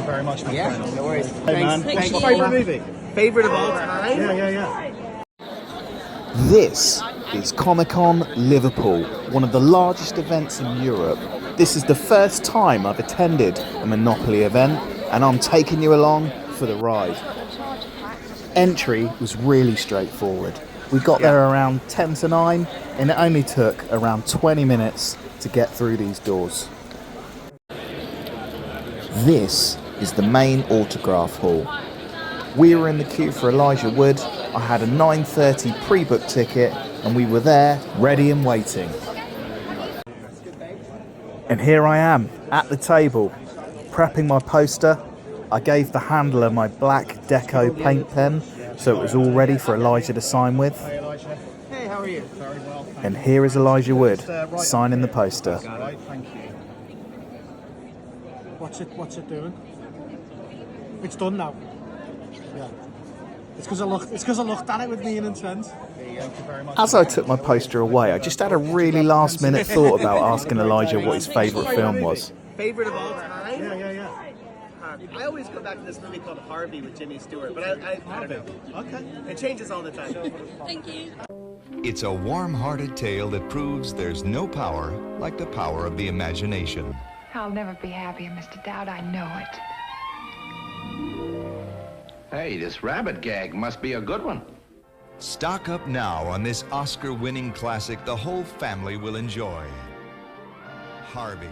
very much, my friend. No worries. Hey, man. What's your favourite movie? Favorite of all time? Yeah. This is Comic Con Liverpool, one of the largest events in Europe. This is the first time I've attended a Monopoly event, and I'm taking you along for the ride. Entry was really straightforward. We got there around 10 to 9, and it only took around 20 minutes to get through these doors. This is the main autograph hall. We were in the queue for Elijah Wood. I had a 9:30 pre-booked ticket, and we were there, ready and waiting. And here I am, at the table, prepping my poster. I gave the handler my black deco paint pen, so it was all ready for Elijah to sign with. Hey, Elijah. Hey, how are you? Very well. And here is Elijah Wood, signing the poster. Right, thank you. What's it doing? It's done now. Yeah. It's because I looked at it with meaning and intent. Thank you very much. As I took my poster away, I just had a really last minute thought about asking Elijah what his favourite film was. Favorite of all time? Yeah. I always go back to this movie called Harvey with Jimmy Stewart, but I don't know. Okay. It changes all the time. Thank you. It's a warm-hearted tale that proves there's no power like the power of the imagination. I'll never be happier, Mr. Dowd. I know it. Hey, this rabbit gag must be a good one. Stock up now on this Oscar-winning classic the whole family will enjoy. Harvey.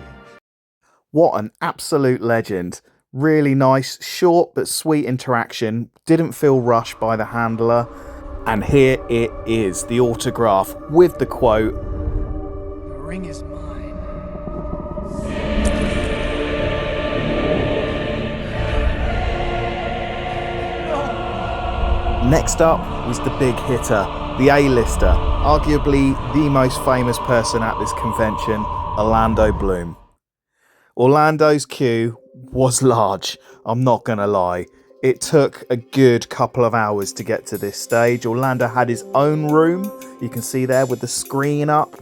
What an absolute legend. Really nice, short but sweet interaction. Didn't feel rushed by the handler. And here it is, the autograph with the quote, The ring is mine. Next up was the big hitter, the A-lister, arguably the most famous person at this convention, Orlando Bloom. Orlando's queue was large, I'm not gonna lie. It took a good couple of hours to get to this stage. Orlando had his own room, you can see there with the screen up.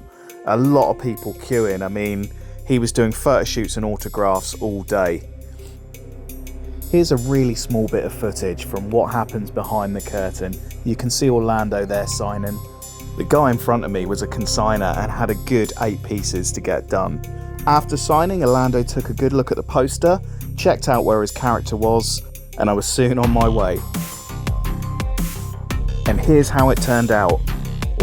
A lot of people queuing. I mean, he was doing photo shoots and autographs all day. Here's a really small bit of footage from what happens behind the curtain. You can see Orlando there signing. The guy in front of me was a consigner and had a good 8 pieces to get done. After signing, Orlando took a good look at the poster, checked out where his character was, and I was soon on my way. And here's how it turned out.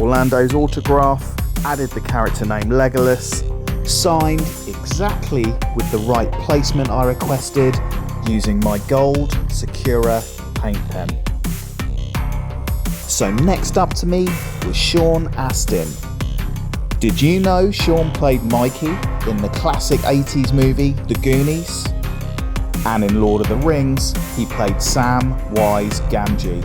Orlando's autograph, added the character name Legolas, signed exactly with the right placement I requested, using my gold Sakura paint pen. So next up to me was Sean Astin. Did you know Sean played Mikey in the classic 80s movie The Goonies? And in Lord of the Rings, he played Sam Wise Gamgee.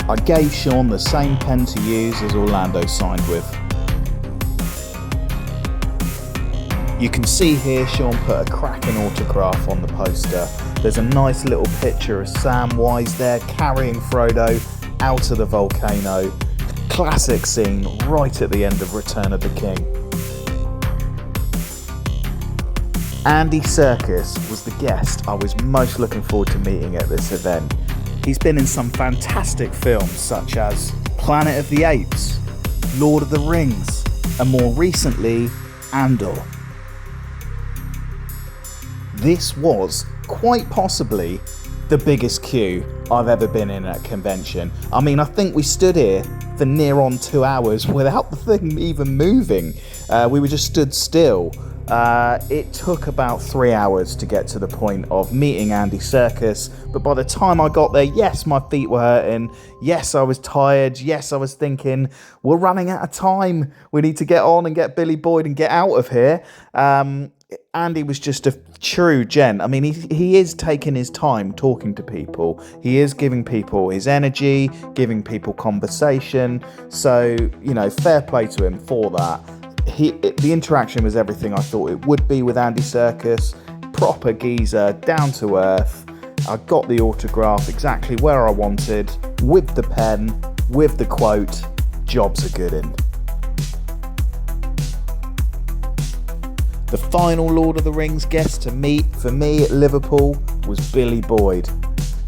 I gave Sean the same pen to use as Orlando signed with. You can see here Sean put a cracking autograph on the poster. There's a nice little picture of Sam Wise there carrying Frodo out of the volcano. Classic scene right at the end of Return of the King. Andy Serkis was the guest I was most looking forward to meeting at this event. He's been in some fantastic films such as Planet of the Apes, Lord of the Rings, and more recently, Andor. This was quite possibly the biggest queue I've ever been in at a convention. I mean, I think we stood here for near on 2 hours without the thing even moving. We were just stood still. It took about 3 hours to get to the point of meeting Andy Serkis, but by the time I got there, yes, my feet were hurting, yes, I was tired, yes, I was thinking, we're running out of time, we need to get on and get Billy Boyd and get out of here. Andy was just a true gent. I mean, he is taking his time talking to people. He is giving people his energy, giving people conversation. So, you know, fair play to him for that. The interaction was everything I thought it would be with Andy Serkis. Proper geezer, down to earth. I got the autograph exactly where I wanted, with the pen, with the quote, "Job's a good 'un." The final Lord of the Rings guest to meet for me at Liverpool was Billy Boyd.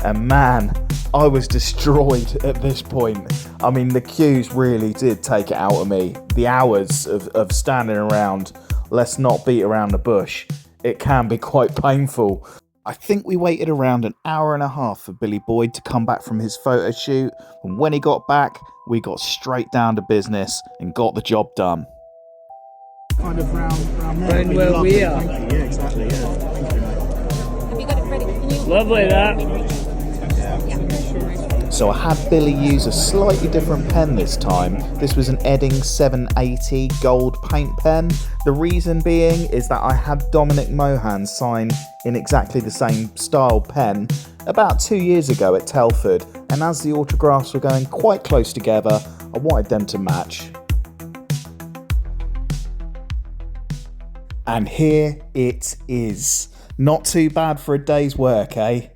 And man, I was destroyed at this point. I mean, the queues really did take it out of me. The hours of standing around, let's not beat around the bush. It can be quite painful. I think we waited around an hour and a half for Billy Boyd to come back from his photo shoot. And when he got back, we got straight down to business and got the job done. Kind of round there. Round where we are. Thank you. Yeah, exactly. Yeah. Thank you, mate. Have you got it ready? Can you... Lovely that. So I had Billy use a slightly different pen this time. This was an Edding 780 gold paint pen. The reason being is that I had Dominic Mohan sign in exactly the same style pen about 2 years ago at Telford, and as the autographs were going quite close together, I wanted them to match. And here it is. Not too bad for a day's work, eh?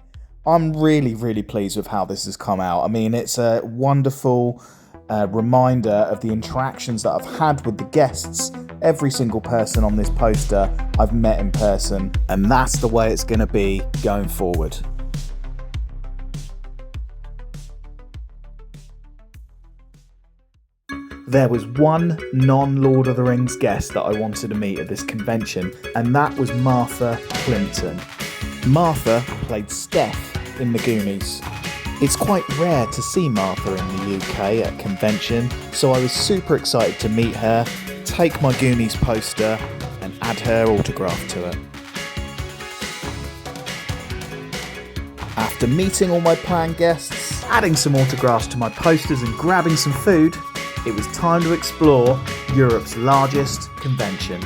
I'm really pleased with how this has come out. I mean, it's a wonderful reminder of the interactions that I've had with the guests. Every single person on this poster I've met in person, and that's the way it's going to be going forward. There was one non-Lord of the Rings guest that I wanted to meet at this convention, and that was Martha Plimpton. Martha played Steph in The Goonies. It's quite rare to see Martha in the UK at a convention, so I was super excited to meet her, take my Goonies poster, and add her autograph to it. After meeting all my planned guests, adding some autographs to my posters and grabbing some food, it was time to explore Europe's largest convention.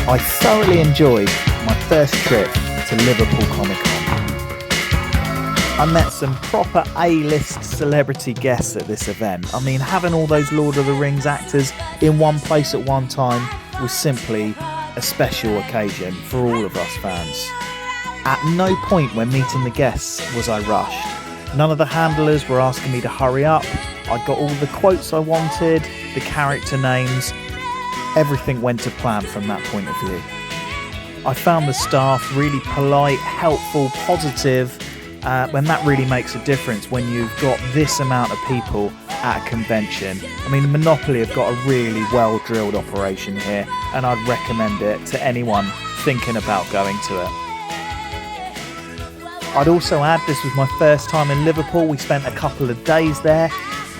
I thoroughly enjoyed my first trip to Liverpool Comic Con. I met some proper A-list celebrity guests at this event. I mean, having all those Lord of the Rings actors in one place at one time was simply a special occasion for all of us fans. At no point when meeting the guests was I rushed. None of the handlers were asking me to hurry up. I got all the quotes I wanted, the character names. Everything went to plan from that point of view. I found the staff really polite, helpful, positive, when that really makes a difference when you've got this amount of people at a convention. I mean, Monopoly have got a really well-drilled operation here, and I'd recommend it to anyone thinking about going to it. I'd also add this was my first time in Liverpool. We spent a couple of days there.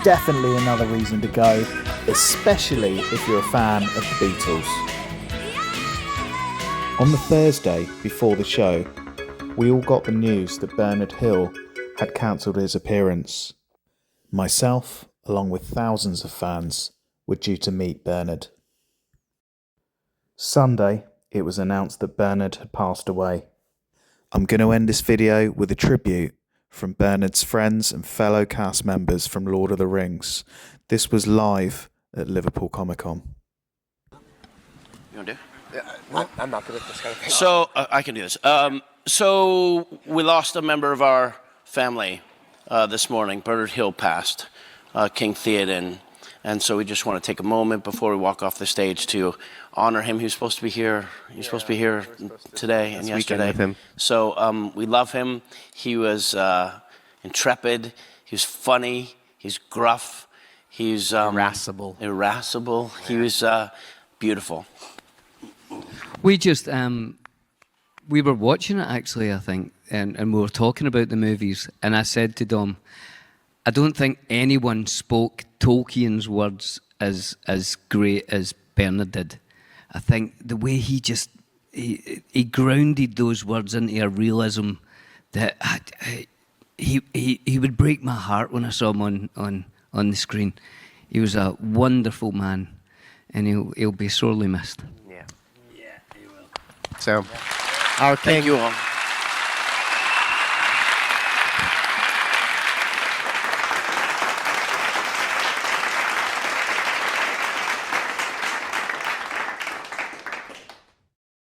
Definitely another reason to go, especially if you're a fan of the Beatles. On the Thursday before the show, we all got the news that Bernard Hill had cancelled his appearance. Myself, along with thousands of fans, were due to meet Bernard. Sunday, it was announced that Bernard had passed away. I'm going to end this video with a tribute from Bernard's friends and fellow cast members from Lord of the Rings. This was live at Liverpool Comic Con. You want to do? I'm not good at this kind of thing. So, I can do this. So, we lost a member of our family this morning. Bernard Hill passed, King Theoden. And so we just want to take a moment before we walk off the stage to honor him. He was supposed to be here. He was supposed to be here today and yesterday. With him. So we love him. He was intrepid. He was funny. He's gruff. He's Irascible. He was beautiful. We just, we were watching it actually, I think, and we were talking about the movies, and I said to Dom, I don't think anyone spoke Tolkien's words as great as Bernard did. I think the way he just, he grounded those words into a realism that he would break my heart when I saw him on the screen. He was a wonderful man, and he'll be sorely missed. Yeah, he will. So, our king. Thank you all.